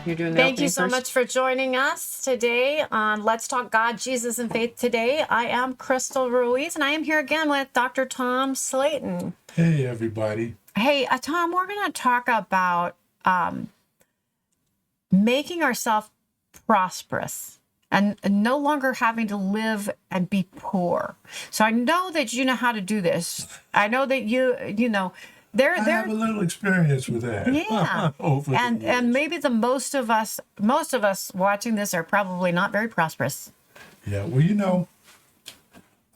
You're doing the Thank you opening so first? much for joining us today on Let's Talk God, Jesus, and Faith today. I am Crystal Ruiz, and I am here again with Dr. Tom Slayton. Hey, everybody. Hey, Tom, we're going to talk about making ourselves prosperous and no longer having to live and be poor. So I know that you know how to do this. I know that you know, I have a little experience with that. yeah. Over the and years. maybe the most of us watching this are probably not very prosperous. Yeah, well,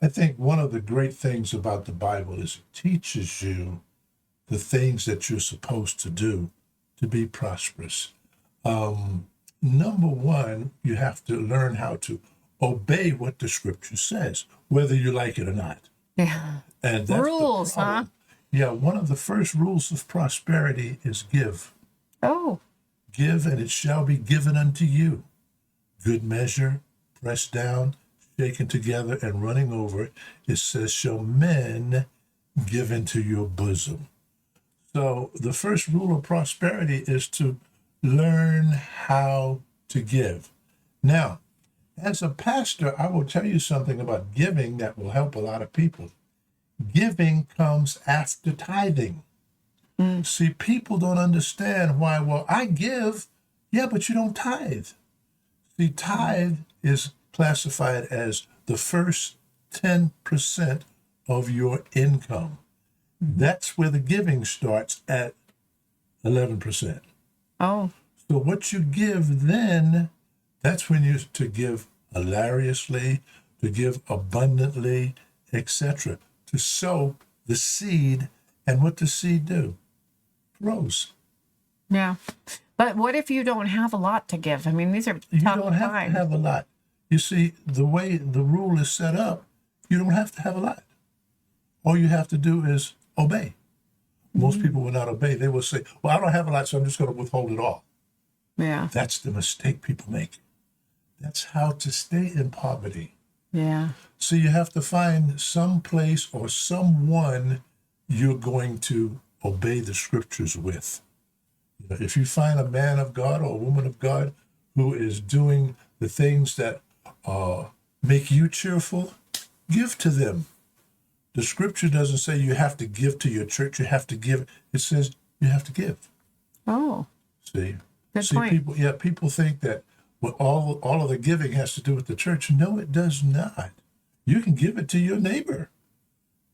I think one of the great things about the Bible is it teaches you the things that you're supposed to do to be prosperous. Number one, you have to learn how to obey what the scripture says, whether you like it or not. Yeah. And that's Rules, the problem. huh? Yeah, one of the first rules of prosperity is give. Oh, Give, and it shall be given unto you. Good measure, pressed down, shaken together, and running over. It says, shall men give into your bosom. So the first rule of prosperity is to learn how to give. Now, as a pastor, I will tell you something about giving that will help a lot of people. Giving comes after tithing. See, people don't understand why, well, I give, yeah, but you don't tithe. See, tithe is classified as the first 10% of your income. That's where the giving starts at 11%. oh, So what you give then, that's when you're to give hilariously, to give abundantly, etc. To sow the seed, and what does seed do? Grows. yeah. But what if you don't have a lot to give? I mean, these are You tough don't have times. to have a lot. You see, the way the rule is set up, you don't have to have a lot. All you have to do is obey. Most people will not obey. They will say, well, I don't have a lot, so I'm just going to withhold it all. Yeah, That's the mistake people make. That's how to stay in poverty. yeah, So you have to find some place or someone you're going to obey the scriptures with. If you find a man of God or a woman of God who is doing the things that make you cheerful, give to them. The scripture doesn't say you have to give to your church. You have to give. It says you have to give. oh, See, good point. people think that well, all of the giving has to do with the church. No, it does not. You can give it to your neighbor.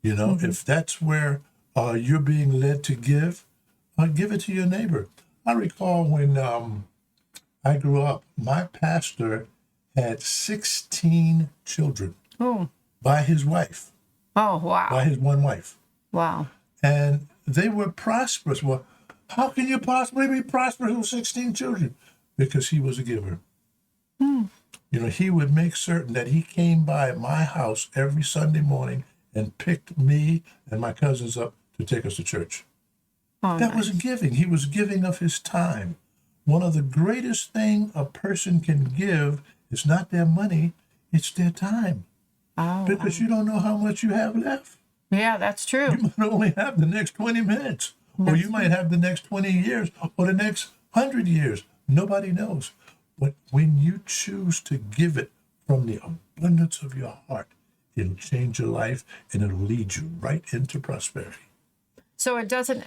If that's where you're being led to give it to your neighbor. I recall when I grew up, my pastor had 16 children Oh, by his wife, oh, by wow, his one wife. wow. And they were prosperous. Well, how can you possibly be prosperous with 16 children? Because he was a giver. He would make certain that he came by my house every Sunday morning and picked me and my cousins up to take us to church. Oh, That was nice. giving. He was giving of his time. One of the greatest thing a person can give is not their money, it's their time. Oh, Because you don't know how much you have left. yeah, that's true. You might only have the next 20 minutes, or you might have the next 20 years, or the next 100 years. Nobody knows. But when you choose to give it from the abundance of your heart, it'll change your life and it'll lead you right into prosperity. So it doesn't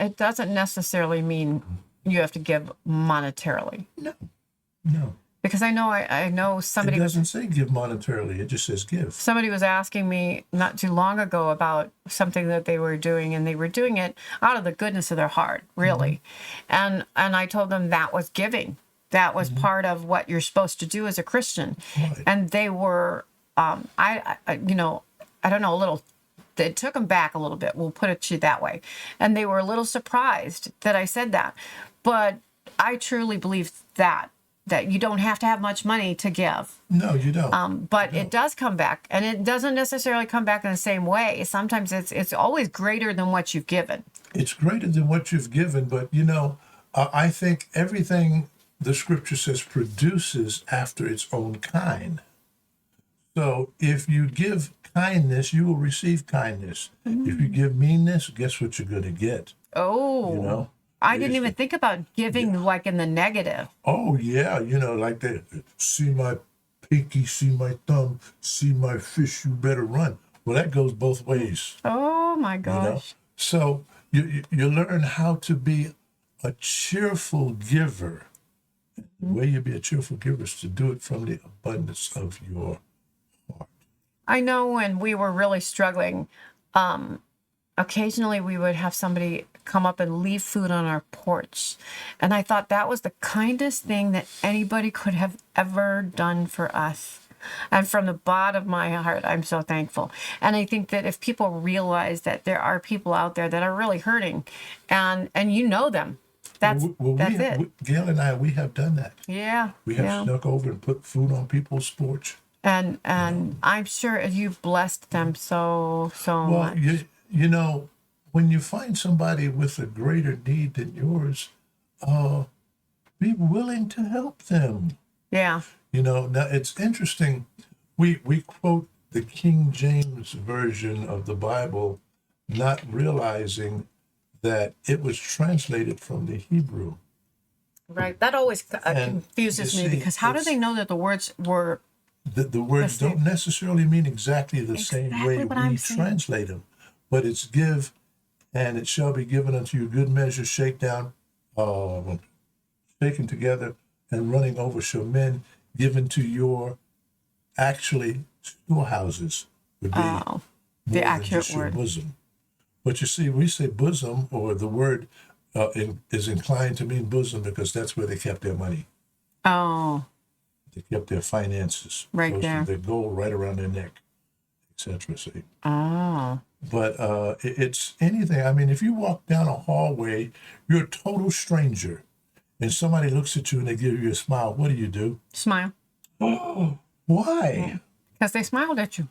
necessarily mean you have to give monetarily, No. because I know It somebody doesn't say give monetarily, it just says give. somebody was asking me not too long ago about something that they were doing, and they were doing it out of the goodness of their heart, really. And I told them that was giving. That was part of what you're supposed to do as a Christian. Right. And they were, I don't know, a little. It took them back a little bit. We'll put it to you that way. And they were a little surprised that I said that. But I truly believe that you don't have to have much money to give. No, you don't. But it does come back, and it doesn't necessarily come back in the same way. Sometimes it's always greater than what you've given. It's greater than what you've given, but I think everything the scripture says produces after its own kind. So if you give kindness, you will receive kindness. If you give meanness, guess what you're going to get? Oh, You know? I didn't even think about giving like in the negative. Oh yeah, like they see my pinky, see my thumb, see my fish, you better run. Well, that goes both ways, Oh my you know. gosh. So you learn how to be a cheerful giver. The way you be a cheerful giver is to do it from the abundance of your heart. I know when we were really struggling, occasionally we would have somebody come up and leave food on our porch. And I thought that was the kindest thing that anybody could have ever done for us. And from the bottom of my heart, I'm so thankful. And I think that if people realize that there are people out there that are really hurting and you know them, that's it. Gail and I, we have done that. Yeah. We have yeah. snuck over and put food on people's porch. And I'm sure you blessed them so Well, much. when you find somebody with a greater need than yours, be willing to help them. Yeah. Now it's interesting. We quote the King James version of the Bible, not realizing that it was translated from the Hebrew. Right. That always And confuses you me see, because how do they know that the words were The words same. don't necessarily mean exactly the same Exactly way what I'm we saying. translate them, but it's give, and it shall be given unto you, good measure, shaken together, and running over shall men given to your actually storehouses would be the more than accurate just your word? bosom. But you see, we say bosom, or the word is inclined to mean bosom because that's where they kept their money. Oh, They kept their finances. Right Those there. Their gold right around their neck, etc. See. oh. But it's anything. I mean, if you walk down a hallway, you're a total stranger, and somebody looks at you and they give you a smile. What do? Smile. Why? Because they smiled at you.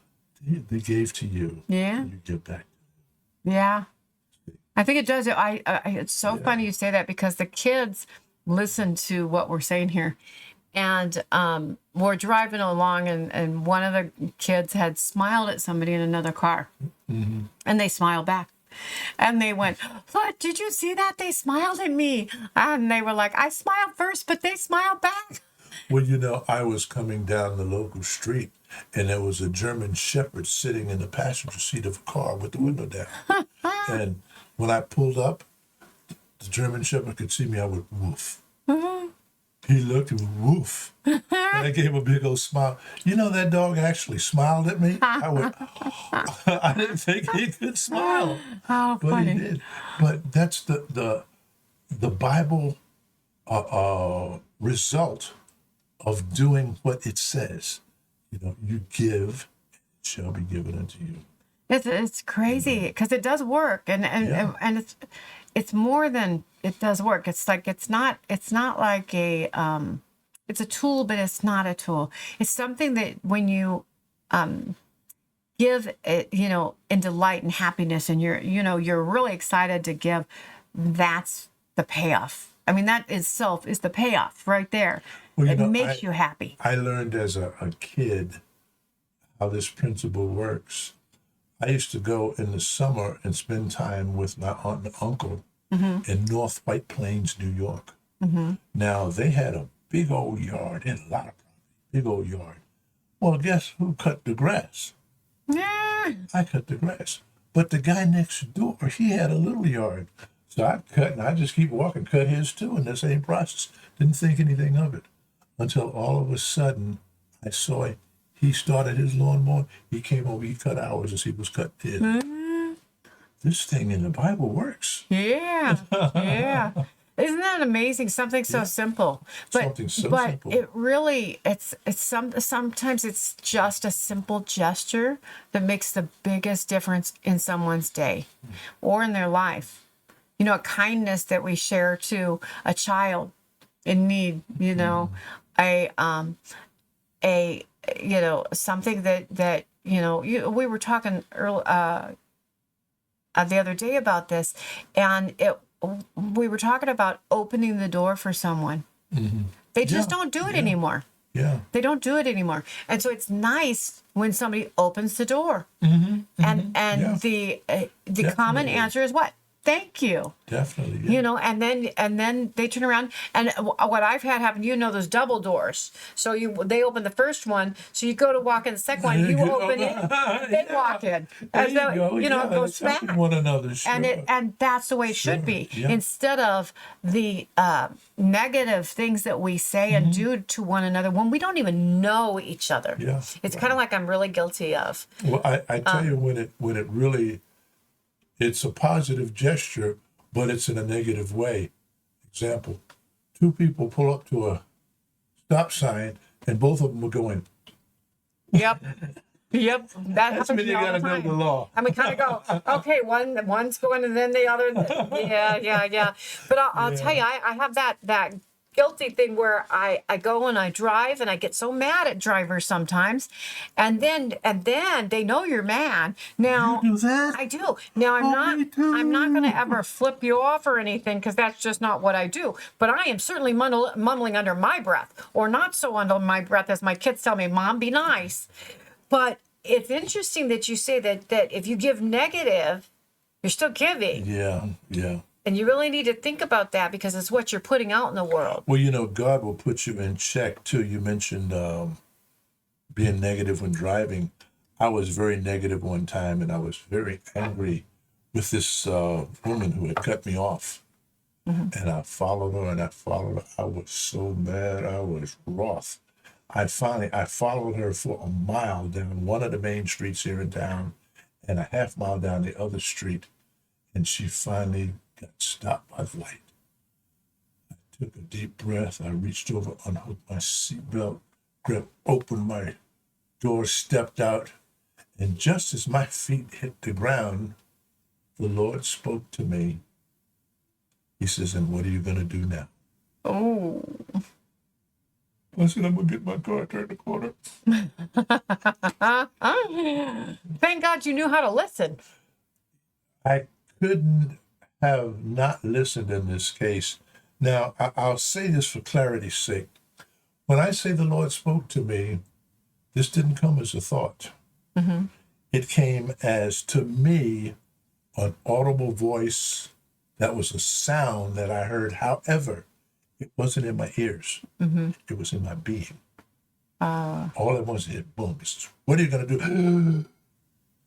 They gave to you. Yeah. And you give back. Yeah. I think it does. It's so funny you say that because the kids listen to what we're saying here. And we're driving along, and one of the kids had smiled at somebody in another car. Mm-hmm. And they smiled back. And they went, "Look, did you see that? They smiled at me." And they were like, "I smiled first, but they smiled back." Well, I was coming down the local street, and there was a German Shepherd sitting in the passenger seat of a car with the window down. And when I pulled up, the German Shepherd could see me. I would woof. He looked and woof. And I gave a big old smile. That dog actually smiled at me. I went, I didn't think he could smile. How But funny. he did. But that's the Bible result of doing what it says. You give, it shall be given unto you. It's crazy because it does work, and Yeah. and it's more than it does work. It's like it's not like a it's a tool, but it's not a tool. It's something that when you give it, in delight and happiness, and you're really excited to give, that's the payoff. I mean, that itself is the payoff right there. Well, It makes you happy. I learned as a kid how this principle works. I used to go in the summer and spend time with my aunt and uncle in North White Plains, New York. Now, they had a big old yard, and a lot of property, big old yard. Well, guess who cut the grass? Yeah. I cut the grass. But the guy next door, he had a little yard. So I cut, and I just keep walking, cut his too in the same process. Didn't think anything of it until all of a sudden I saw it. He started his lawnmower. He came over, he cut ours as he was cutting his. This thing in the Bible works. Yeah. Yeah. Isn't that amazing? Something so simple. But Something so but simple. it really sometimes it's just a simple gesture that makes the biggest difference in someone's day or in their life. A kindness that we share to a child in need, something that we were talking the other day about this, and we were talking about opening the door for someone. They just don't do it anymore. Yeah. They don't do it anymore. And so it's nice when somebody opens the door. And Yeah. the common Definitely. answer is what? thank you. Definitely. Yeah. You know, and then they turn around, and what I've had happen, you know, those double doors. So they open the first one, so you go to walk in the second one, you open it, they walk in, There as you though, go. you know, it Yeah, goes it's helping back. one another. Sure. And that's the way it should be. Yeah. Instead of the negative things that we say and do to one another when we don't even know each other. Yeah. It's kind of like I'm really guilty of. Well, I tell you, when it really, it's a positive gesture, but it's in a negative way. Example: two people pull up to a stop sign, and both of them are going. Yep. Yep. That That's happens when to you me all gotta the know time. the law. And we kind of go, okay, one's going and then the other. Yeah. But I'll tell you, I have that guilty thing where I go and I drive and I get so mad at drivers sometimes, and then they know you're mad. Now You do that? I do. Now Me too. I'm not going to ever flip you off or anything, because that's just not what I do. But I am certainly mumbling under my breath, or not so under my breath, as my kids tell me, "Mom, be nice." But it's interesting that you say that if you give negative, you're still giving. Yeah. And you really need to think about that, because it's what you're putting out in the world. Well, you know, God will put you in check too. You mentioned being negative when driving. I was very negative one time, and I was very angry with this woman who had cut me off. And I followed her and I followed her. I was so mad. I was wroth. I followed her for a mile down one of the main streets here in town, and a half mile down the other street, and she finally got stopped by the light. I took a deep breath. I reached over, unhooked my seatbelt, opened my door, stepped out, and just as my feet hit the ground, the Lord spoke to me. He says, "And what are you going to do now?" Oh. I said, "I'm going to get my car, turn the corner." Thank God you knew how to listen. I couldn't have not listened in this case. Now, I'll say this for clarity's sake. When I say the Lord spoke to me, this didn't come as a thought. It came as, to me, an audible voice that was a sound that I heard. However, it wasn't in my ears. It was in my being. All at once it hit, boom. It says, "What are you going to do?"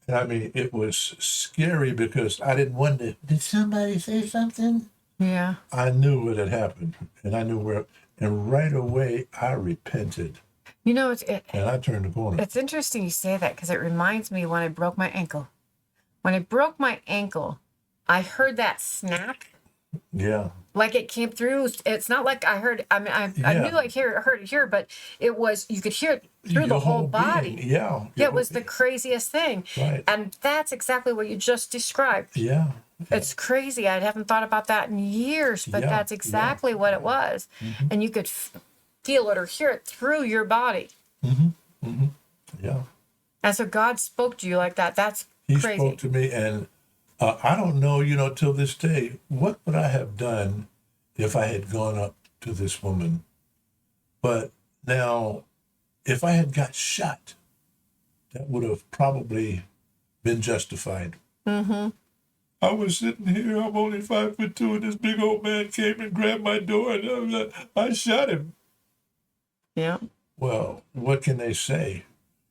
And I mean, it was scary because I didn't wonder, did somebody say something? Yeah. I knew what had happened, and I knew where. And right away, I repented, You know, and I turned the corner. it's interesting you say that, because it reminds me when I broke my ankle. When I broke my ankle, I heard that snap. Yeah. Like it came through. It's not like I heard. I mean, I knew I heard it here, but it was, you could hear it through the Your whole body. being. Yeah. Yeah, it was the craziest thing. Right. And that's exactly what you just described. Yeah. It's crazy. I haven't thought about that in years, but Yeah, that's exactly what it was. And you could feel it or hear it through your body. Yeah. And so God spoke to you like that. That's He crazy. spoke to me, and I don't know, till this day, what would I have done if I had gone up to this woman? But now, if I had got shot, that would have probably been justified. I was sitting here, I'm only 5'2", and this big old man came and grabbed my door, and I shot him. Yeah. Well, what can they say?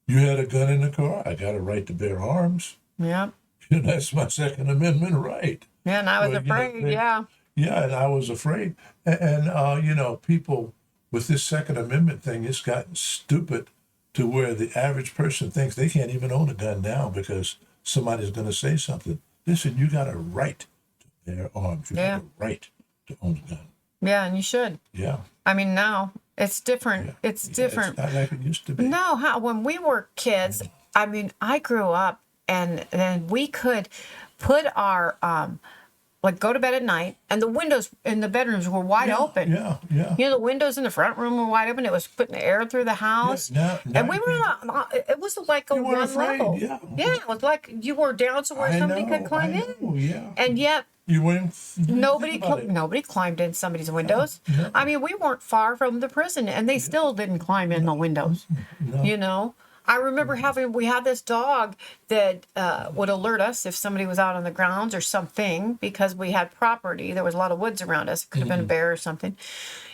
You had a gun in the car. I got a right to bear arms. Yeah. That's my Second Amendment right. Yeah. And I was Well, afraid. they- Yeah. Yeah, and I was afraid. And people with this Second Amendment thing, it's gotten stupid to where the average person thinks they can't even own a gun now because somebody's going to say something. Listen, you got a right to bear arms. You Yeah. got a right to own a gun. Yeah. And you should. Yeah. I mean, now it's different. It's different. It's not like it used to be. No, when we were kids, I mean, I grew up, and then we could put our like go to bed at night, and the windows in the bedrooms were wide open. Yeah. You know, the windows in the front room were wide open. It was putting the air through the house. now And we you were can- not, it was like a You weren't one afraid, level. yeah. It was like you were down to where I somebody know, could climb I in. know, yeah. And yet You weren't. nobody think about it. nobody climbed in somebody's windows. no. I mean, we weren't far from the prison, and they still didn't climb in the windows. No. You know, I remember we had this dog that would alert us if somebody was out on the grounds or something, because we had property. There was a lot of woods around us. It could have been a bear or something.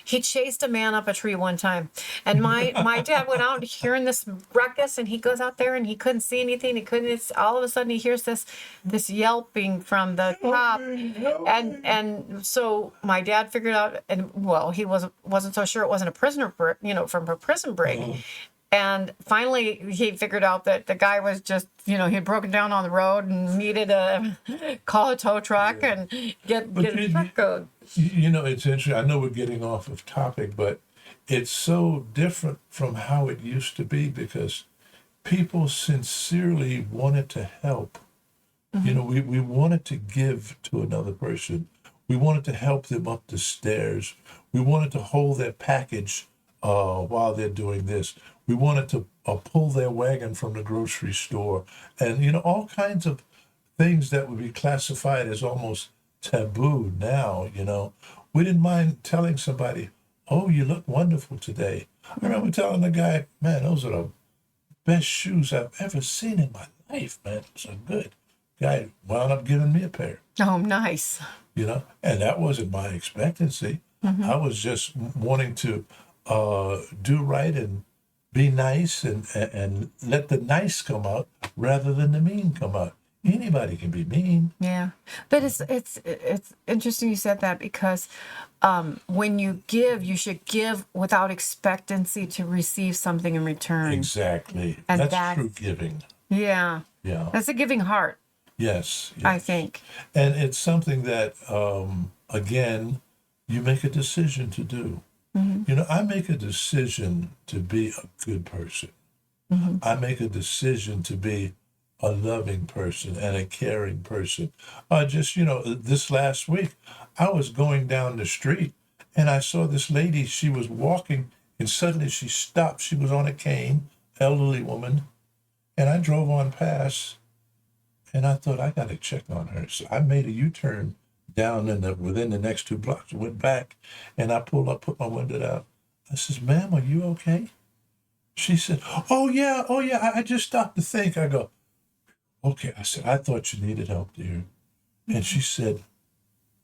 He chased a man up a tree one time, and my dad went out hearing this ruckus, and he goes out there and he couldn't see anything. He couldn't. All of a sudden he hears this yelping from the top, and so my dad figured out, and well, he wasn't so sure it wasn't a prisoner, from a prison break. And finally, he figured out that the guy was just, he had broken down on the road and needed to call a tow truck and get a truck going. It's interesting. I know we're getting off of topic, but it's so different from how it used to be because people sincerely wanted to help. We wanted to give to another person. We wanted to help them up the stairs. We wanted to hold their package while they're doing this. We wanted to pull their wagon from the grocery store, and all kinds of things that would be classified as almost taboo now. We didn't mind telling somebody, "Oh, you look wonderful today." I remember telling the guy, "Man, those are the best shoes I've ever seen in my life, man. So good." Guy wound up giving me a pair. Oh, nice. And that wasn't my expectancy. I was just wanting to do right and be nice and let the nice come out rather than the mean come out. Anybody can be mean. Yeah, but it's interesting you said that because when you give, you should give without expectancy to receive something in return. Exactly. And that's true giving. Yeah. Yeah. That's a giving heart. Yes. I think. And it's something that, again, you make a decision to do. I make a decision to be a good person. I make a decision to be a loving person and a caring person. This last week, I was going down the street and I saw this lady. She was walking and suddenly she stopped. She was on a cane, elderly woman. And I drove on past and I thought, I got to check on her. So I made a U-turn down within the next 2 blocks, went back, and I pulled up, put my window down. I says, "Ma'am, are you okay?" She said, oh yeah, I just stopped to think." I go, "Okay." I said, "I thought you needed help, dear." And she said,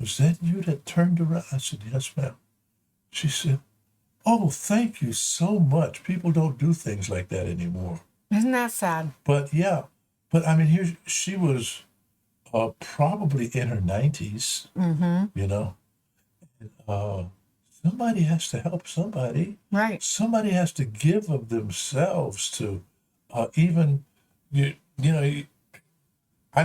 "Was that you that turned around?" I said, "Yes, ma'am." She said, "Oh, thank you so much. People don't do things like that anymore." Isn't that sad? But yeah, I mean, here she was probably in her 90s, somebody has to help somebody. Right. Somebody has to give of themselves to even, I'd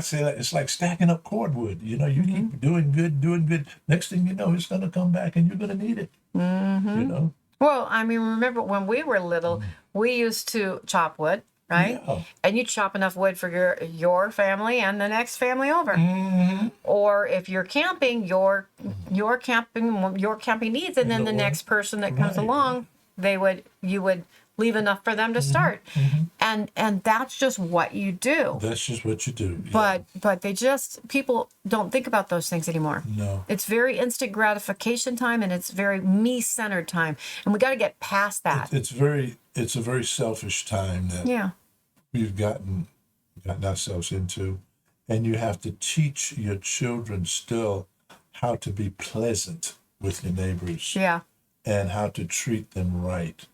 say that it's like stacking up cordwood. You keep doing good. Next thing you know, it's going to come back and you're going to need it. Well, I mean, remember when we were little, we used to chop wood, right? Yeah. And you chop enough wood for your family and the next family over. Or if you're camping, your camping needs, and then the next person that comes along, you would leave enough for them to start. And that's just what you do. That's just what you do. Yeah. But people don't think about those things anymore. No. It's very instant gratification time, and it's very me-centered time. And we got to get past that. It's a very selfish time that we've gotten ourselves into. And you have to teach your children still how to be pleasant with your neighbors. Yeah. And how to treat them right,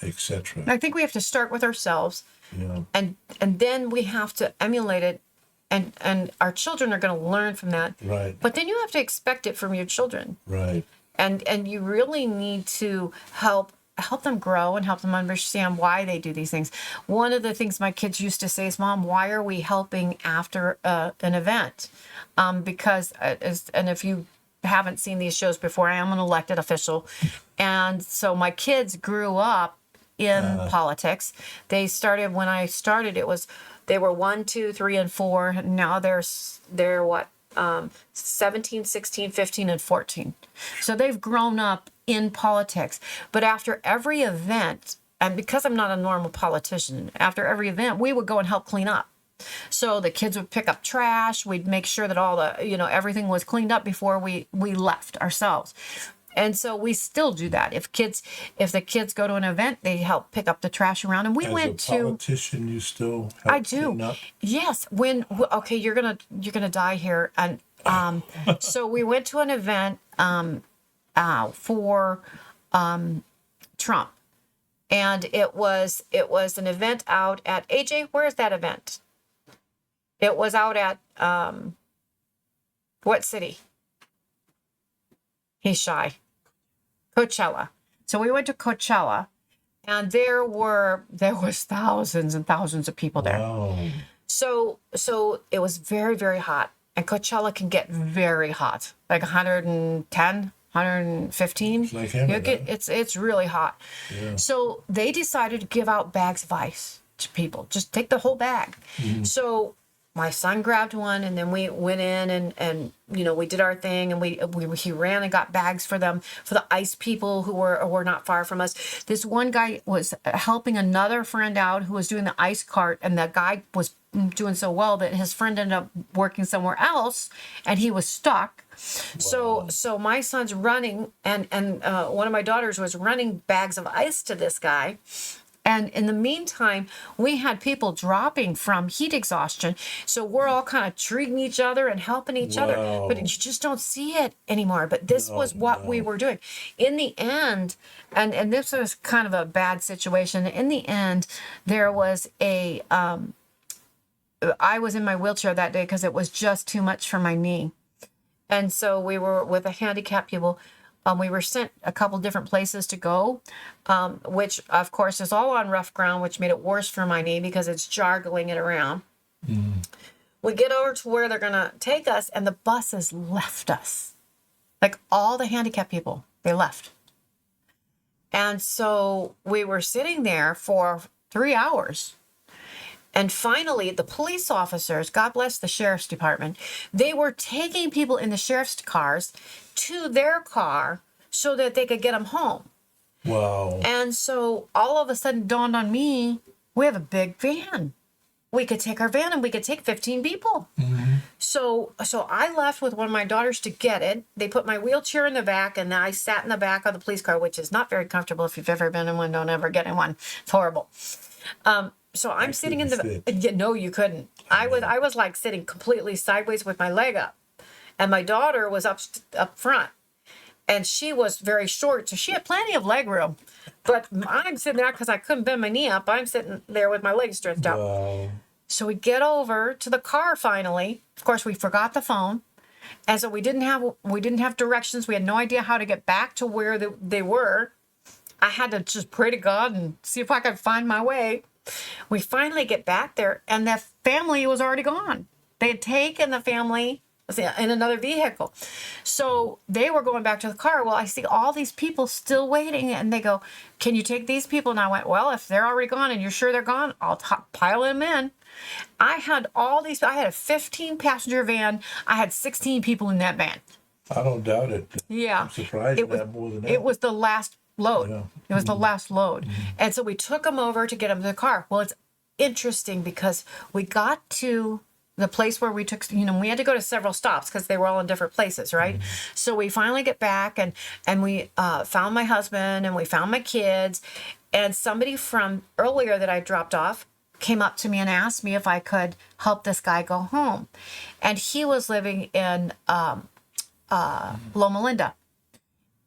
etc. I think we have to start with ourselves. Yeah. And then we have to emulate it, and our children are going to learn from that. Right. But then you have to expect it from your children. Right. And you really need to help them grow and help them understand why they do these things. One of the things my kids used to say is, "Mom, why are we helping after an event?" Because if you haven't seen these shows before, I am an elected official, and so my kids grew up in politics. They started when I started. They were 1, 2, 3, and 4. Now they're what? 17, 16, 15, and 14. So they've grown up in politics. But after every event, and because I'm not a normal politician, after every event, we would go and help clean up. So the kids would pick up trash. We'd make sure that all the, everything was cleaned up before we left ourselves. And so we still do that. If the kids go to an event, they help pick up the trash around. And we As went a to. politician, you still I help do. clean up? Yes. Okay, you're gonna die here. And so we went to an event for Trump, and it was an event out at AJ. Where is that event? It was out at what city? He's shy. Coachella. So we went to Coachella, and there was thousands and thousands of people there. Wow. So it was very, very hot, and Coachella can get very hot, like 110, 115. It's like Hammer, It's really hot. Yeah. So they decided to give out bags of ice to people. Just take the whole bag. So my son grabbed one, and then we went in and we did our thing, and he ran and got bags for them, for the ice people who were not far from us. This one guy was helping another friend out who was doing the ice cart, and the guy was doing so well that his friend ended up working somewhere else, and he was stuck. Wow. So my son's running, and one of my daughters was running bags of ice to this guy. And in the meantime, we had people dropping from heat exhaustion. So we're all kind of treating each other and helping each other. But you just don't see it anymore. But this was what we were doing. In the end, and this was kind of a bad situation. In the end, there was I was in my wheelchair that day because it was just too much for my knee. And so we were with a handicapped people. We were sent a couple different places to go, which of course is all on rough ground, which made it worse for my knee because it's jargling it around. We get over to where they're going to take us, and the buses left us. Like all the handicapped people, they left. And so we were sitting there for 3 hours. And finally, the police officers, God bless the sheriff's department, they were taking people in the sheriff's cars to their car so that they could get them home. Wow. And so all of a sudden dawned on me, we have a big van. We could take our van and we could take 15 people. So I left with one of my daughters to get it. They put my wheelchair in the back, and I sat in the back of the police car, which is not very comfortable. If you've ever been in one, don't ever get in one. It's horrible. So I'm sitting in the. Yeah, no, you couldn't. I was like sitting completely sideways with my leg up, and my daughter was up front, and she was very short, so she had plenty of leg room. But I'm sitting there because I couldn't bend my knee up. I'm sitting there with my legs stretched out. Wow. So we get over to the car finally. Of course, we forgot the phone, and so we didn't have directions. We had no idea how to get back to where they were. I had to just pray to God and see if I could find my way. We finally get back there, and the family was already gone. They had taken the family in another vehicle. So they were going back to the car. Well, I see all these people still waiting, and they go, "Can you take these people?" And I went, "Well, if they're already gone and you're sure they're gone, I'll pile them in." I had a 15-passenger van. I had 16 people in that van. I don't doubt it. Yeah. I'm surprised It was- that more than that. It was the last load. Yeah. It was the last load. And so we took them over to get them to the car. Well, it's interesting because we got to the place where we took, we had to go to several stops because they were all in different places, right? So we finally get back, and we found my husband, and we found my kids, and somebody from earlier that I dropped off came up to me and asked me if I could help this guy go home. And he was living in Loma Linda.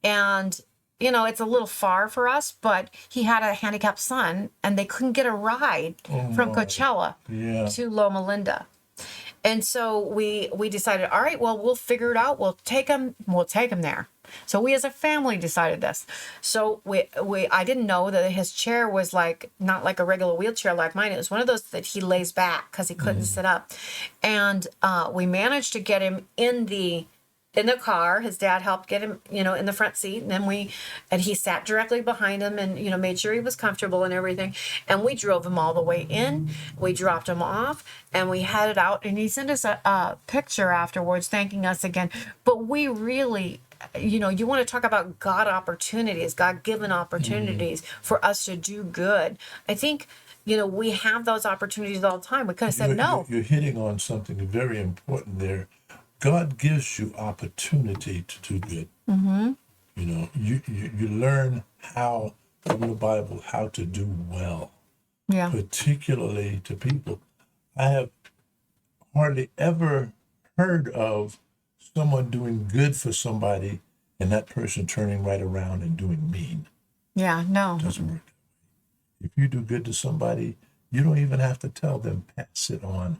And it's a little far for us, but he had a handicapped son, and they couldn't get a ride from Coachella to Loma Linda. And so we decided, all right, well, we'll figure it out. We'll take him there. So we as a family decided this. So I didn't know that his chair was not like a regular wheelchair like mine. It was one of those that he lays back because he couldn't sit up. And we managed to get him in the car. His dad helped get him, in the front seat. And then he sat directly behind him and, made sure he was comfortable and everything. And we drove him all the way in. We dropped him off, and we headed out. And he sent us a picture afterwards thanking us again. But we really, you want to talk about God-given opportunities for us to do good. I think, we have those opportunities all the time. We could have said no. You're hitting on something very important there. God gives you opportunity to do good. You learn how from the Bible how to do well, Yeah. particularly to people. I have hardly ever heard of someone doing good for somebody and that person turning right around and doing mean. Yeah. No. Doesn't work. If you do good to somebody, you don't even have to tell them, pass it on.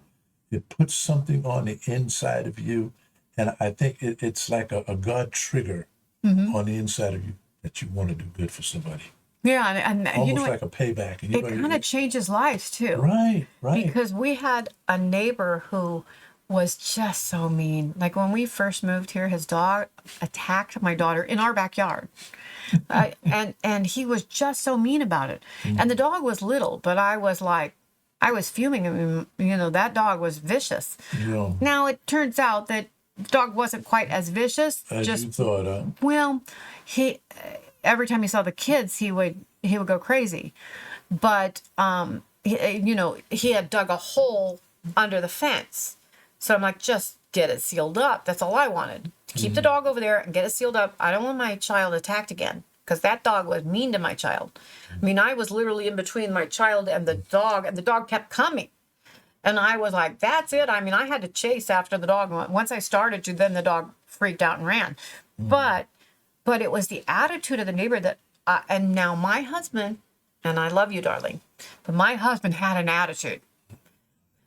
It puts something on the inside of you. And I think it's like a God trigger on the inside of you that you want to do good for somebody. Yeah. And you Almost know, like a payback. And it kind of changes lives too. right. Because we had a neighbor who was just so mean. Like when we first moved here, his dog attacked my daughter in our backyard. And he was just so mean about it. And the dog was little, but I was like, I was fuming. I mean, you know, that dog was vicious. Yeah. Now it turns out that the dog wasn't quite as vicious. As Just you thought, huh? well, he every time he saw the kids, he would go crazy. But you know, he had dug a hole under the fence. So I'm like, just get it sealed up. That's all I wanted. Keep the dog over there and get it sealed up. I don't want my child attacked again because that dog was mean to my child. I mean, I was literally in between my child and the dog kept coming. And I was like, that's it. I mean, I had to chase after the dog. Once I started to, then the dog freaked out and ran. But it was the attitude of the neighbor that, and now my husband, and I love you, darling, but my husband had an attitude.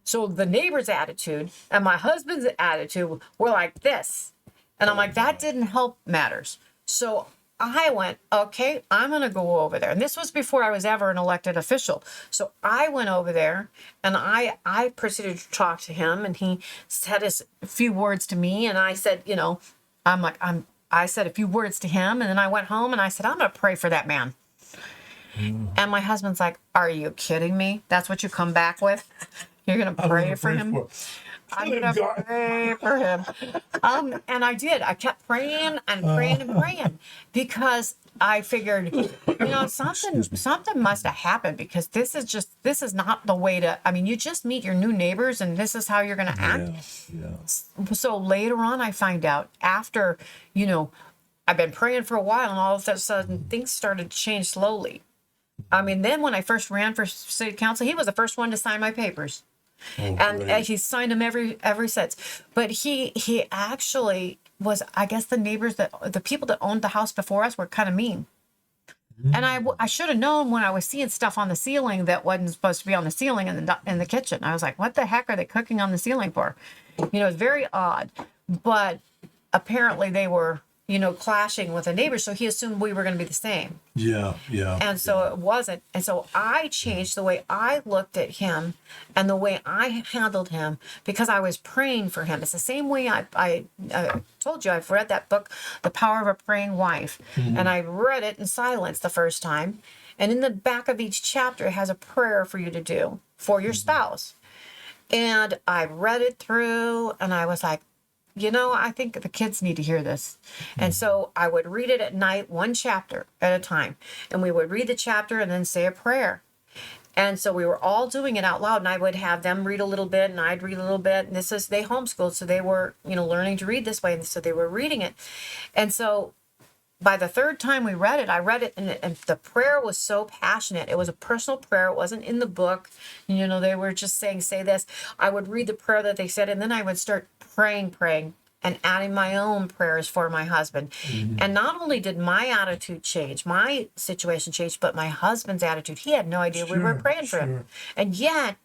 So the neighbor's attitude and my husband's attitude were like this. And I'm like, that didn't help matters. So I went, okay, I'm going to go over there. And this was before I was ever an elected official. So I went over there and I proceeded to talk to him and he said a few words to me. And I said, you know, I said a few words to him. And then I went home and I said, I'm going to pray for that man. And my husband's like, are you kidding me? That's what you come back with? You're going to pray for him? I'm going to pray for him. And I did. I kept praying and praying and praying because I figured, you know, something must have happened because this is not the way to, I mean, you just meet your new neighbors and this is how you're going to act. Yeah. So later on, I find out after, you know, I've been praying for a while and all of a sudden things started to change slowly. I mean, then when I first ran for city council, he was the first one to sign my papers. And he signed them every since. But he actually was, I guess the neighbors the people that owned the house before us were kind of mean. And I should have known when I was seeing stuff on the ceiling that wasn't supposed to be on the ceiling in the kitchen. I was like, what the heck are they cooking on the ceiling for? You know, it's very odd. But apparently they were, you know, clashing with the neighbors. So he assumed we were going to be the same. Yeah. And so it wasn't. And so I changed the way I looked at him and the way I handled him because I was praying for him. It's the same way I told you, I've read that book, The Power of a Praying Wife. And I read it in silence the first time. And in the back of each chapter, it has a prayer for you to do for your spouse. And I read it through and I was like, you know, I think the kids need to hear this. And so I would read it at night, one chapter at a time. And we would read the chapter and then say a prayer. And so we were all doing it out loud. And I would have them read a little bit and I'd read a little bit. And they homeschooled. So they were, you know, learning to read this way. And so they were reading it. And so by the third time we read it, I read it and the prayer was so passionate. It was a personal prayer. It wasn't in the book. You know, they were just saying, say this. I would read the prayer that they said, and then I would start praying, and adding my own prayers for my husband. And not only did my attitude change, my situation changed, but my husband's attitude. He had no idea we were praying for him. And yet,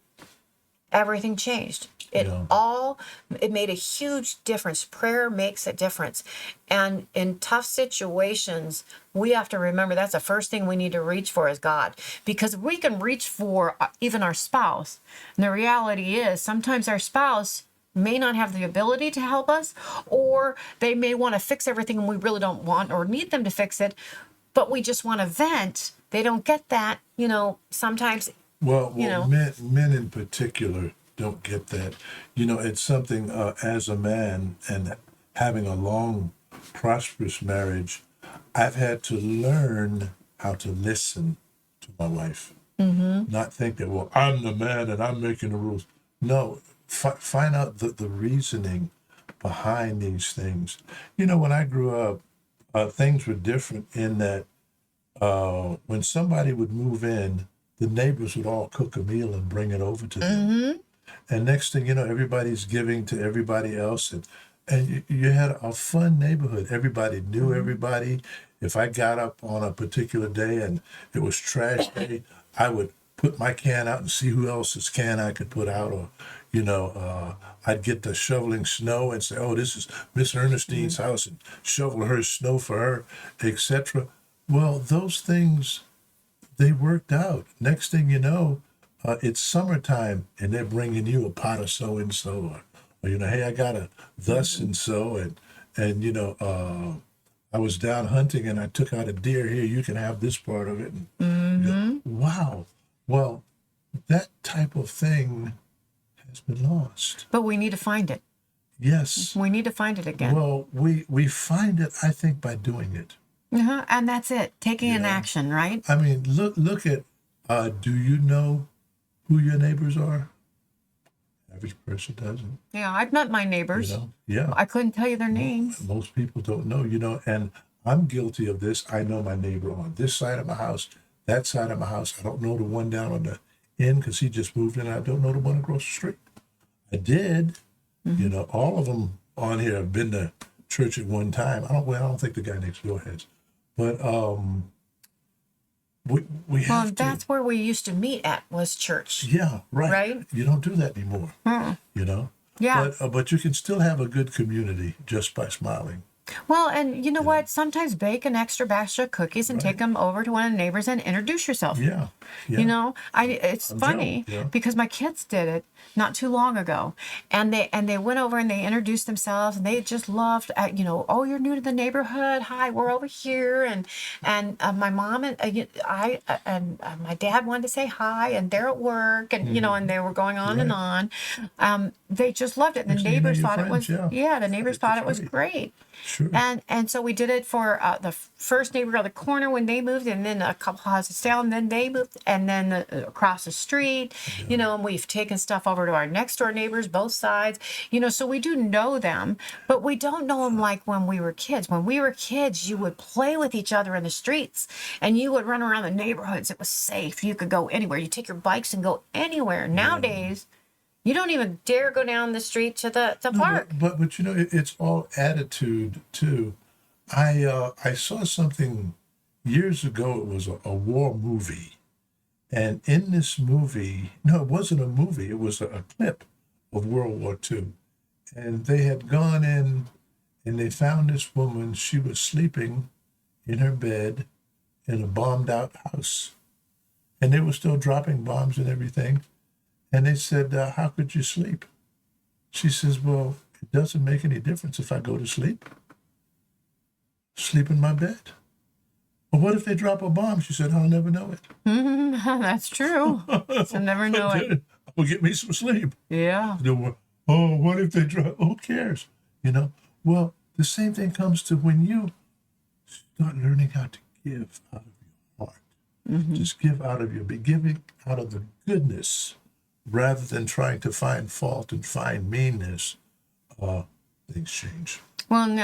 everything changed. It made a huge difference. Prayer makes a difference. And in tough situations, we have to remember that's the first thing we need to reach for is God. Because we can reach for even our spouse. And the reality is sometimes our spouse may not have the ability to help us, or they may want to fix everything and we really don't want or need them to fix it, but we just want to vent. They don't get that, you know, sometimes. Well, you know, men in particular don't get that. You know, it's something as a man and having a long, prosperous marriage, I've had to learn how to listen to my wife. Not think that, well, I'm the man and I'm making the rules. No, find out the reasoning behind these things. You know, when I grew up, things were different in that when somebody would move in, the neighbors would all cook a meal and bring it over to them. Mm-hmm. And next thing you know, everybody's giving to everybody else, and you had a fun neighborhood. Everybody knew everybody. If I got up on a particular day and it was trash day, I would put my can out and see who else's can I could put out, or I'd get to shoveling snow and say, "Oh, this is Miss Ernestine's house," and shovel her snow for her, etc. Well, those things, they worked out. Next thing you know, it's summertime and they're bringing you a pot of so and so, or hey, I got a thus and so, and I was down hunting and I took out a deer. Here, you can have this part of it. And wow, well, that type of thing has been lost. But we need to find it. Yes. We need to find it again. Well, we find it, I think, by doing it. And that's it. Taking an action, right? I mean, look at. Do you know who your neighbors are? Average person doesn't. Yeah, I've met my neighbors. Yeah. I couldn't tell you their names. Most people don't know, and I'm guilty of this. I know my neighbor on this side of my house, that side of my house. I don't know the one down on the end because he just moved in. I don't know the one across the street. I did. All of them on here have been to church at one time. I don't think the guy next door has. But we have to. That's where we used to meet at, was church. Yeah, right. Right? You don't do that anymore. Yeah. But you can still have a good community just by smiling. Well, and you know what? Sometimes bake an extra batch of cookies and take them over to one of the neighbors and introduce yourself. Yeah. It's funny because my kids did it not too long ago, and they went over and they introduced themselves, and they just loved, oh, you're new to the neighborhood. Hi, we're over here, and my mom and I and my dad wanted to say hi, and they're at work, and and they were going on and on. They just loved it. And the neighbors thought it was the neighbors thought it was great. Sure. And so we did it for the first neighbor on the corner when they moved, and then a couple houses down, then they moved, and then across the street, and we've taken stuff over to our next door neighbors, both sides, so we do know them, but we don't know them like when we were kids. When we were kids, you would play with each other in the streets, and you would run around the neighborhoods. It was safe. You could go anywhere. You take your bikes and go anywhere. Nowadays, you don't even dare go down the street to the park. But it's all attitude too. I saw something years ago. It was a war movie, and in this movie, no, it wasn't a movie. It was a clip of World War II, and they had gone in, and they found this woman. She was sleeping in her bed in a bombed-out house, and they were still dropping bombs and everything. And they said, how could you sleep? She says, well, it doesn't make any difference if I go to sleep. Sleep in my bed. Well, what if they drop a bomb? She said, I'll never know it. That's true. So never know it. I'll get me some sleep. Yeah. Oh, what if they drop? Who cares? Well, the same thing comes to when you start learning how to give out of your heart. Just give out of be giving out of the goodness, rather than trying to find fault and find meanness. Things change. Well, and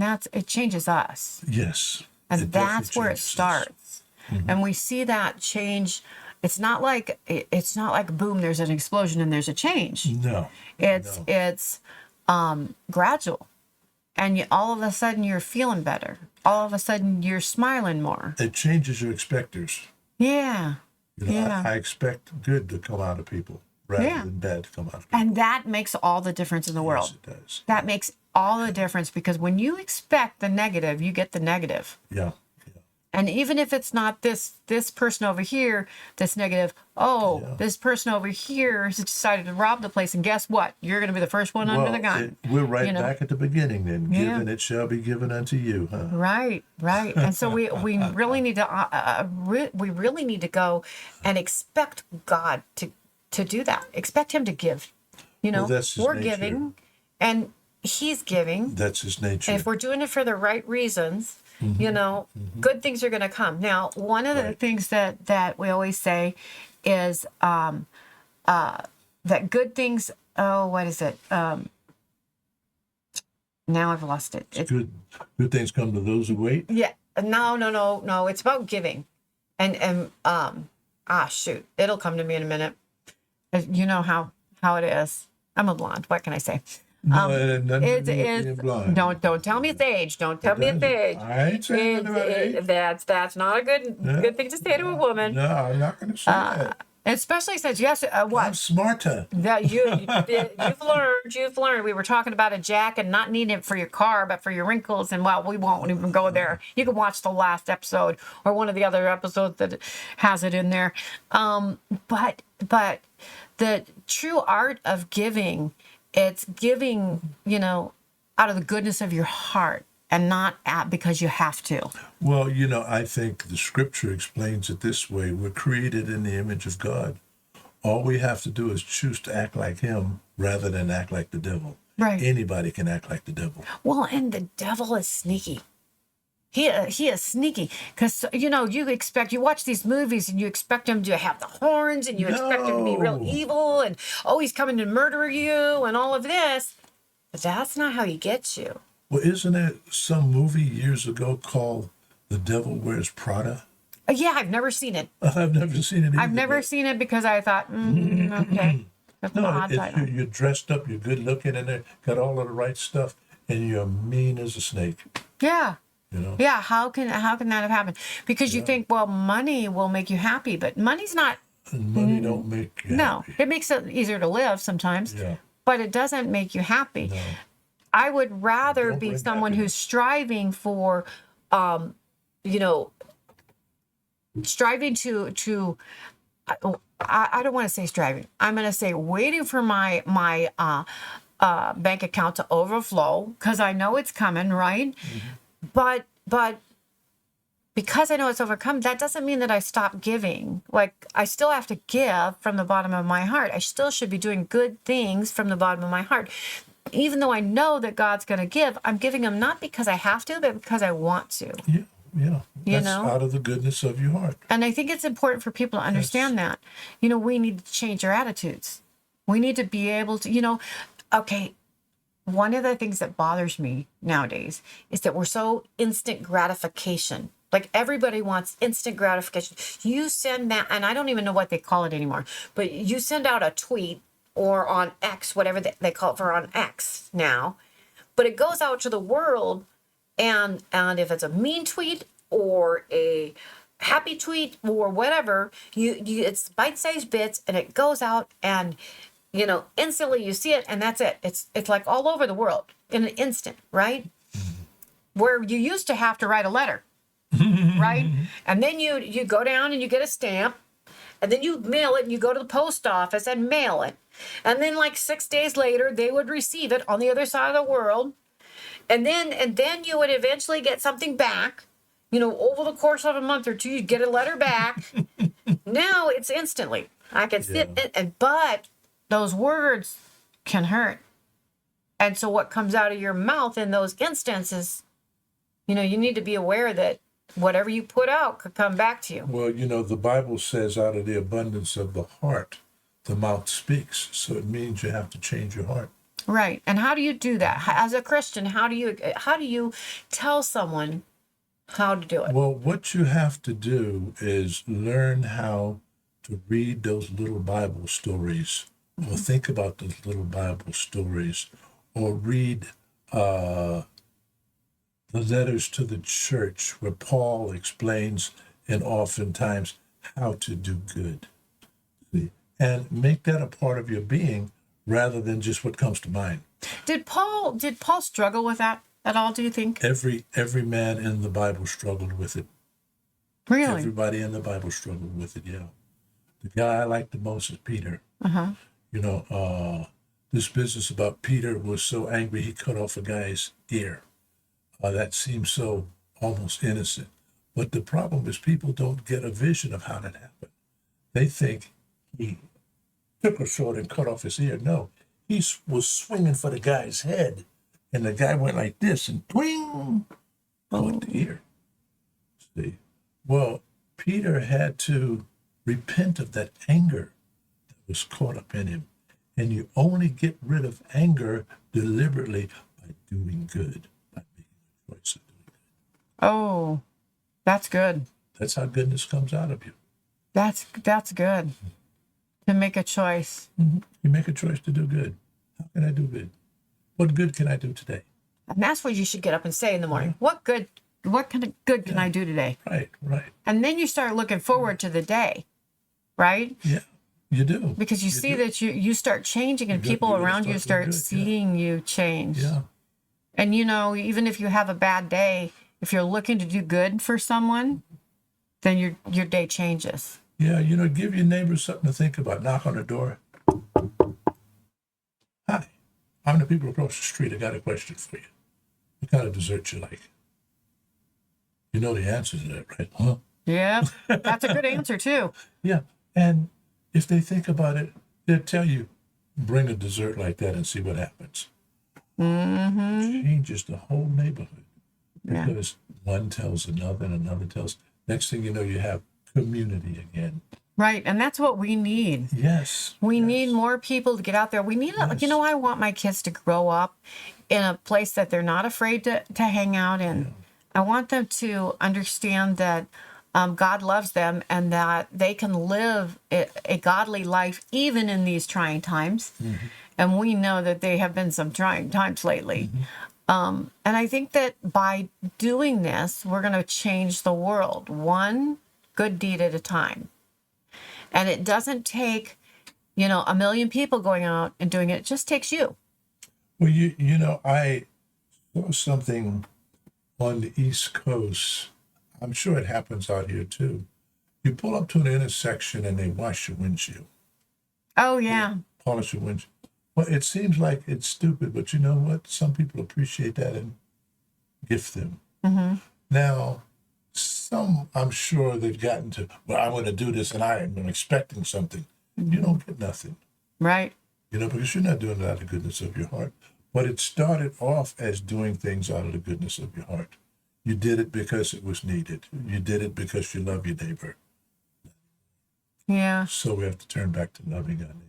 that's it changes us. Yes. And that's where it starts. And we see that change. It's not like boom, there's an explosion and there's a change. No. It's gradual. And all of a sudden you're feeling better. All of a sudden you're smiling more. It changes your expectors. Yeah. I expect good to come out of people rather than bad to come out of people. And that makes all the difference in the world. Yes, it does. That makes all the difference, because when you expect the negative, you get the negative. Yeah. And even if it's not this person over here that's negative, this person over here has decided to rob the place, and guess what? You're going to be the first one under the gun. We're right back at the beginning then. Given it shall be given unto you. Huh? Right. And so we really need to go and expect God to do that. Expect Him to give. That's His we're nature. giving, and He's giving. That's His nature. And if we're doing it for the right reasons, good things are going to come. Now, one of the things that we always say is that good things. Oh, what is it? Now I've lost it. It's good things come to those who wait. Yeah. No. It's about giving. Shoot. It'll come to me in a minute. You know how it is. I'm a blonde. What can I say? No, nothing to It's do with being blind. don't tell me it's age. Don't tell me it's age. I ain't saying nothing about age. That's not a good thing to say to a woman. No, I'm not going to say that. Especially since yes, I'm what smarter. that you've learned. We were talking about a jack and not needing it for your car, but for your wrinkles. And well, we won't even go there. You can watch the last episode or one of the other episodes that has it in there. But the true art of giving, it's giving, out of the goodness of your heart and not because you have to. Well, I think the scripture explains it this way. We're created in the image of God. All we have to do is choose to act like him rather than act like the devil. Right. Anybody can act like the devil. Well, and the devil is sneaky. He is sneaky because, you watch these movies and you expect him to have the horns and you expect him to be real No. evil and, he's coming to murder you and all of this. But that's not how he gets you. Well, isn't there some movie years ago called The Devil Wears Prada? Yeah, I've never seen it. I've never seen it either. I've never seen it because I thought, okay. That's an No, odd title. you're dressed up, you're good looking, and got all of the right stuff, and you're mean as a snake. Yeah. Yeah, how can that have happened? Because you think, well, money will make you happy, but money's not. And money don't make you No, happy. it makes it easier to live sometimes, Yeah. but it doesn't make you happy. No. I would rather Don't be bring someone happiness. who's striving for, striving to. I don't want to say striving. I'm going to say waiting for my bank account to overflow because I know it's coming, right? Mm-hmm. But because I know it's overcome, that doesn't mean that I stop giving. Like I still have to give from the bottom of my heart. I still should be doing good things from the bottom of my heart. Even though I know that God's going to give, I'm giving them not because I have to, but because I want to. Yeah. That's know? out of the goodness of your heart. And I think it's important for people to understand that. We need to change our attitudes. We need to be able to, okay, one of the things that bothers me nowadays is that we're so instant gratification. Like everybody wants instant gratification. You send that, and I don't even know what they call it anymore, but you send out a tweet or on X, whatever they call it for on X now, but it goes out to the world, and if it's a mean tweet or a happy tweet or whatever, you it's bite-sized bits, and it goes out, and instantly you see it, and that's it. It's like all over the world in an instant, right? Where you used to have to write a letter, right? And then you go down and you get a stamp, and then you mail it, and you go to the post office and mail it. And then like 6 days later, they would receive it on the other side of the world. And then you would eventually get something back. Over the course of a month or two, you'd get a letter back. Now it's instantly. I can sit, but those words can hurt. And so what comes out of your mouth in those instances, you need to be aware that whatever you put out could come back to you. Well, the Bible says out of the abundance of the heart, the mouth speaks. So it means you have to change your heart. Right. And how do you do that? As a Christian, how do you tell someone how to do it? Well, what you have to do is learn how to read those little Bible stories, or think about those little Bible stories, or read the letters to the church where Paul explains and oftentimes how to do good. See? And make that a part of your being rather than just what comes to mind. Did Paul struggle with that at all, do you think? Every man in the Bible struggled with it. Really? Everybody in the Bible struggled with it, yeah. The guy I like the most is Peter. Uh-huh. This business about Peter was so angry he cut off a guy's ear. That seems so almost innocent. But the problem is people don't get a vision of how that happened. They think he took a sword and cut off his ear. No, he was swinging for the guy's head, and the guy went like this, and twing, caught the ear. See? Well, Peter had to repent of that anger that was caught up in him. And you only get rid of anger deliberately by doing good, by making a choice of doing good. Oh, that's good. That's how goodness comes out of you. That's good. To make a choice. You make a choice to do good. How can I do good? What good can I do today? And that's what you should get up and say in the morning. What kind of good can I do today? Right, right. And then you start looking forward to the day, right? Yeah, you do. Because you see do. that you start changing and You people gotta around you start doing start good, yeah. seeing you change. Yeah, And even if you have a bad day, if you're looking to do good for someone, then your day changes. yeah. Give your neighbors something to think about. Knock on the door. Hi, I'm the people across the street. I got a question for you. What kind of dessert you like? You know the answer to that, right? Huh? Yeah, that's a good answer too. Yeah. And if they think about it, they'll tell you, bring a dessert like that and see what happens. Changes the whole neighborhood. Yeah. Because one tells another and another tells. Next thing you know, you have community again. Right, and that's what we need. Yes. We yes. need more people to get out there. We need, Yes. I want my kids to grow up in a place that they're not afraid to hang out in. Yeah. I want them to understand that God loves them and that they can live a godly life even in these trying times. And we know that they have been some trying times lately. And I think that by doing this, we're going to change the world one good deed at a time. And it doesn't take, a million people going out and doing it. It just takes you. Well, I saw something on the East Coast. I'm sure it happens out here too. You pull up to an intersection and they wash your windshield, Oh, yeah. polish your windshield. Well, it seems like it's stupid, but you know what? Some people appreciate that and gift them. Now, some, I'm sure they've gotten to, well, I'm going to do this and I'm expecting something. You don't get nothing, Right. because you're not doing it out of the goodness of your heart. But it started off as doing things out of the goodness of your heart. You did it because it was needed. You did it because you love your neighbor. Yeah. So we have to turn back to loving our neighbor.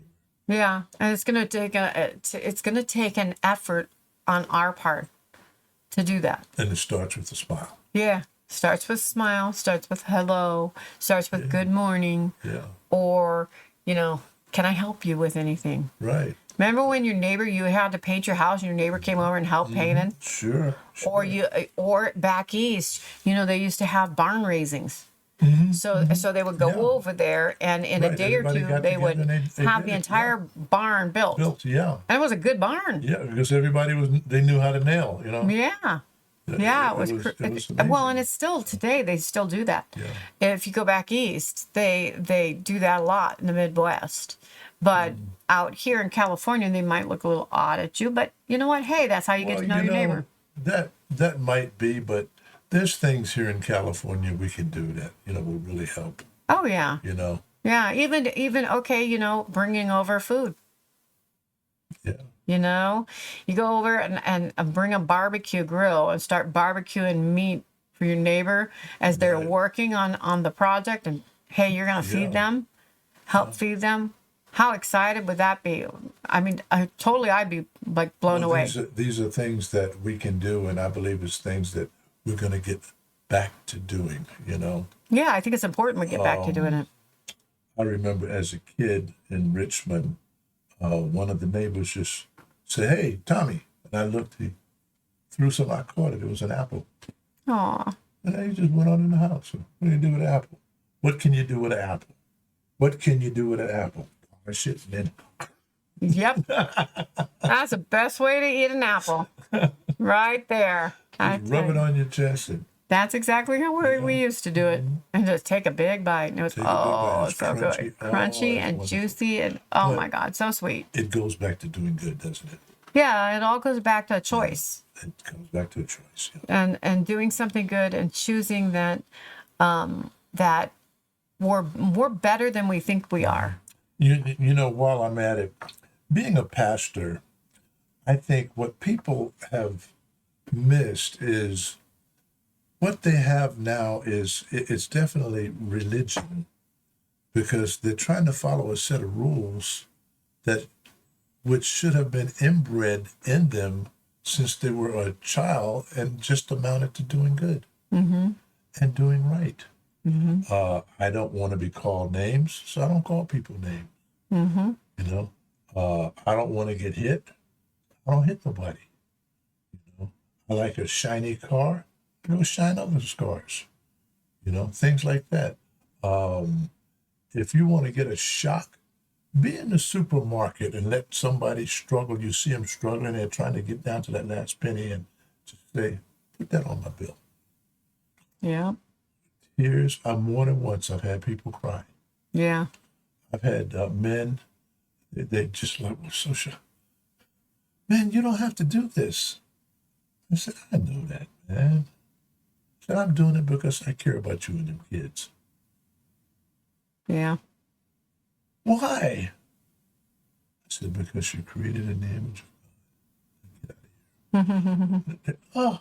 Yeah. And it's going to take an effort on our part to do that. And it starts with a smile. Yeah. Starts with smile, starts with hello, starts with good morning, Yeah, or, can I help you with anything? right. Remember when you had to paint your house and your neighbor came over and helped painting? Sure. Or back east, they used to have barn raisings. So they would go Yeah. over there, and in a Right, day or everybody two, got they together would and they have did the it, entire barn built. Yeah. And it was a good barn. Yeah, because everybody they knew how to nail, Yeah. Yeah, it was amazing. well, and it's still today. They still do that. Yeah. If you go back east, they do that a lot in the Midwest. But out here in California, they might look a little odd at you. But you know what? Hey, that's how you get to know your neighbor. That might be, but there's things here in California we can do that will really help. Oh yeah, yeah. Even okay, bringing over food. Yeah. You go over and bring a barbecue grill and start barbecuing meat for your neighbor as they're Right. working on the project. And hey, you're gonna feed them, help feed them. How excited would that be? I mean, I'd be like blown Well, away. These are things that we can do, and I believe it's things that we're going to get back to doing. Yeah, I think it's important we get back to doing it. I remember as a kid in Richmond, one of the neighbors just said, "Hey, Tommy," and I looked. He threw some. I caught it. It was an apple. Aw. And then he just went on in the house. What do you do with an apple? What can you do with an apple? What can you do with an apple? Shit, man. Yep. That's the best way to eat an apple. Right there. Rub it on your chest and That's exactly how we used to do it. And just take a big bite. And it was, Take a big bite. it's It's so crunchy. good. Oh, Crunchy it's and wonderful. juicy. And oh But- my God, so sweet. it goes back to doing good, doesn't it? Yeah, it all goes back to a choice. It comes back to a choice. Yeah. And doing something good and choosing that that we're better than we think we are. While I'm at it, being a pastor, I think what people have missed is what they have now is it's definitely religion, because they're trying to follow a set of rules which should have been inbred in them since they were a child and just amounted to doing good Mm-hmm. and doing right. Mm-hmm. I don't want to be called names, so I don't call people names. Mm-hmm. You know, I don't want to get hit. I don't hit nobody. You know, I like a shiny car. I go shine others' cars. You know, things like that. Um, if you want to get a shock, be in the supermarket and let somebody struggle. You see them struggling, they're trying to get down to that last penny, and just say, put that on my bill. Yeah. Tears, more than once, I've had people cry. Yeah. I've had men, they just like, well, so sure. Man, you don't have to do this. I said, I know that, man. I said, I'm doing it because I care about you and them kids. Yeah. Why? I said, because you're created in the image of God. Get out of here. Oh,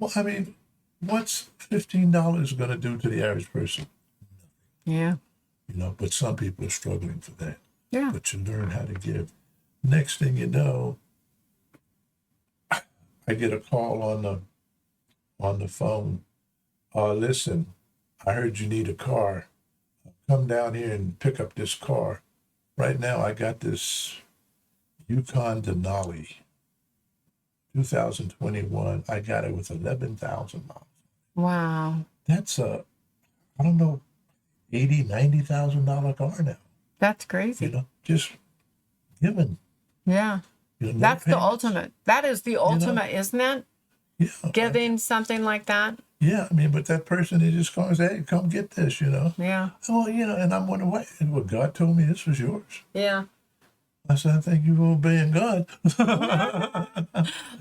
well, I mean, what's $15 going to do to the average person? Yeah. You know, but some people are struggling for that. Yeah. But you learn how to give. Next thing you know, I get a call on the phone. Listen, I heard you need a car. Come down here and pick up this car. Right now, I got this Yukon Denali, 2021. I got it with 11,000 miles. Wow. That's I don't know, $80,000, $90,000 car now. That's You crazy. know, just given. Yeah. You know, no That's the payments. ultimate. That is the ultimate, isn't it? Yeah, Giving something like that. yeah. I mean, but that person, they just calls, hey, come get this. You know. Yeah. Oh, you know, and I'm wondering why. And well, God told me this was yours. Yeah. I said, I thank you for obeying God.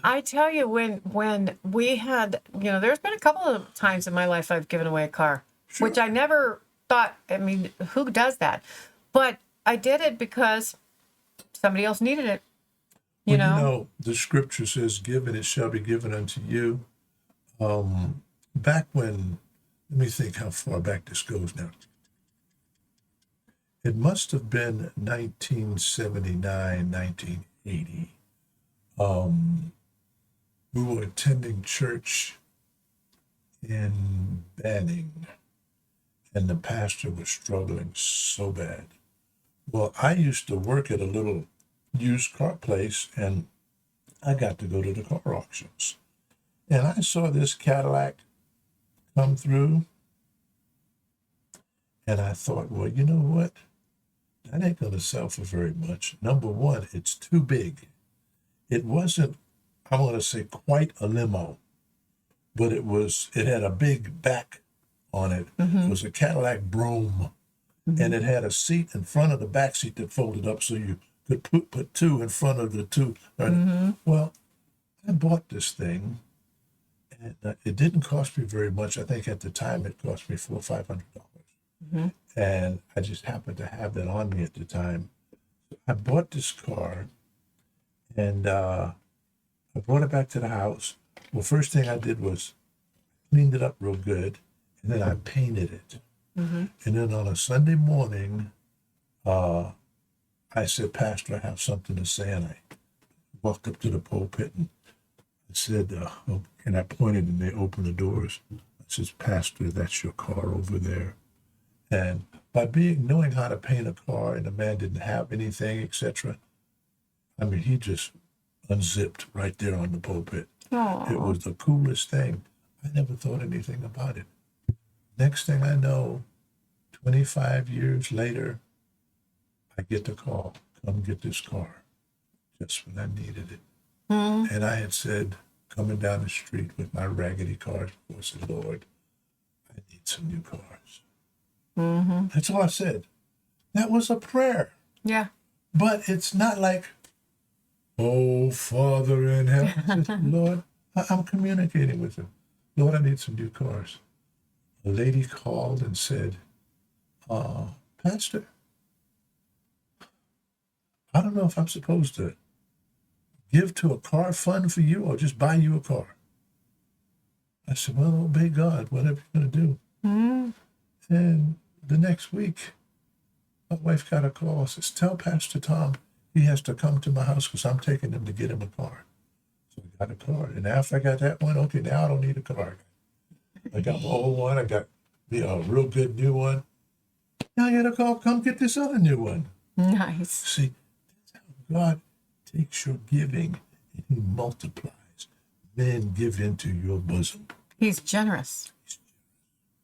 I tell you, when we had, there's been a couple of times in my life I've given away a car, Sure. which I never thought. I mean, who does that? But I did it because somebody else needed it. You know. The scripture says, give and it shall be given unto you. Back when, let me think how far back this goes now. It must have been 1979, 1980. We were attending church in Banning, and the pastor was struggling so bad. Well, I used to work at a little used car place, and I got to go to the car auctions. And I saw this Cadillac come through, and I thought, well, you know what? That ain't going to sell for very much. Number one, it's too big. It wasn't, I'm going to say, quite a limo, but it had a big back on it. It was a Cadillac Brougham, and it had a seat in front of the back seat that folded up so you could put two in front of the two. Well, I bought this thing, and it didn't cost me very much. I think at the time it cost me $400 or $500. And I just happened to have that on me at the time. I bought this car, and I brought it back to the house. Well, first thing I did was cleaned it up real good, and then I painted it. And then on a Sunday morning, I said, Pastor, I have something to say. And I walked up to the pulpit and I said, and I pointed and they opened the doors. I said, Pastor, that's your car over there. And by knowing how to paint a car, and the man didn't have anything, etc., I mean, he just unzipped right there on the pulpit. Aw. It was the coolest thing. I never thought anything about it. Next thing I know, 25 years later, I get the call, come get this car, just when I needed it. And I had said, coming down the street with my raggedy cars, I said, Lord, I need some new cars. That's all I said. That was a prayer. Yeah. But it's not like, oh, Father in heaven. I said, Lord, I'm communicating with him. Lord, I need some new cars. A lady called and said, Pastor, I don't know if I'm supposed to give to a car fund for you or just buy you a car. I said, well, obey God, whatever you're going to do. And the next week, my wife got a call, says, tell Pastor Tom he has to come to my house because I'm taking him to get him a car. So I got a car. And after I got that one, okay, now I don't need a car. I got my old one. I got a real good new one. Now I got to call, come get this other new one. Nice. See, that's how God takes your giving and he multiplies. Men give into your bosom. He's generous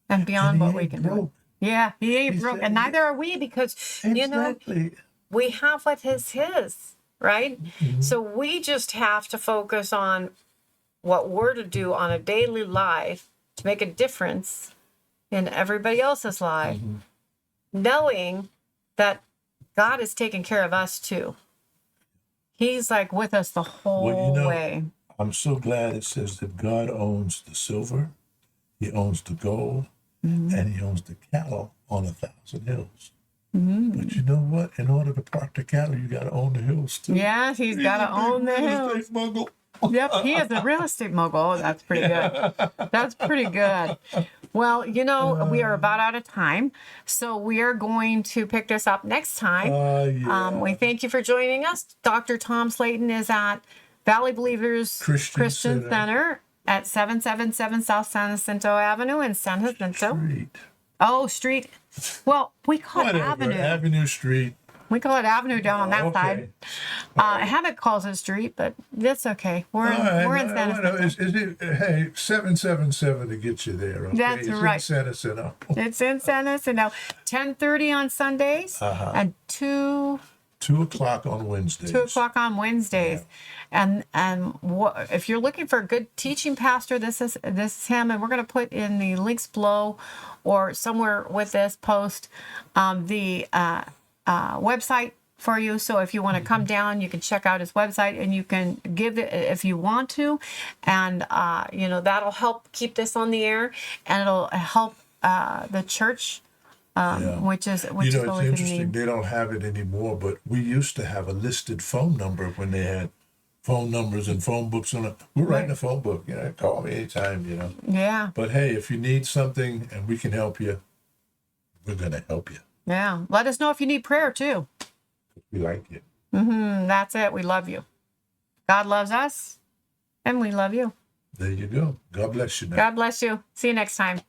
and beyond And he what we ain't can do. broke. Yeah, he ain't He broke, said- and neither are we, because you know Exactly. we have what is his, right? So we just have to focus on what we're to do on a daily life to make a difference in everybody else's life, knowing that God is taking care of us too. He's like with us the whole Well, you know, way. I'm so glad it says that God owns the silver, he owns the gold, and he owns the cattle on 1,000 hills. But you know what? In order to park the cattle, you got to own the hills too. Yeah, he's got to own the Real hills. estate mogul. Yep, he is a real estate mogul. Oh, that's pretty good. That's pretty good. Well, you know, we are about out of time, so we are going to pick this up next time. Yeah. We thank you for joining us. Dr. Tom Slayton is at Valley Believers Christian Center at 777 South San Jacinto Avenue in San Jacinto. Street. Oh, street. Well, we call it Whatever. Avenue. Avenue Street. We call it Avenue down on that Okay. side. Habit calls it street, but that's okay. We're All right, in San whatever. Jacinto. Hey, 777 to get you there. Okay? That's it's right. In San Jacinto. It's in San Jacinto. 10:30 on Sundays and 2 2 o'clock on Wednesdays. 2 o'clock on Wednesdays. And if you're looking for a good teaching pastor, this is him. And we're going to put in the links below or somewhere with this post the website for you. So if you want to come down, you can check out his website and you can give it if you want to. And, you know, that'll help keep this on the air and it'll help the church, which is You know, it's really the interesting. need. They don't have it anymore, but we used to have a listed phone number when they had phone numbers and phone books on it. We're writing a phone book, you know, call me anytime, you know. Yeah. But hey, if you need something and we can help you, we're going to help you. Yeah. Let us know if you need prayer too. We like you. That's it. We love you. God loves us and we love you. There you go. God bless you now. God bless you. See you next time.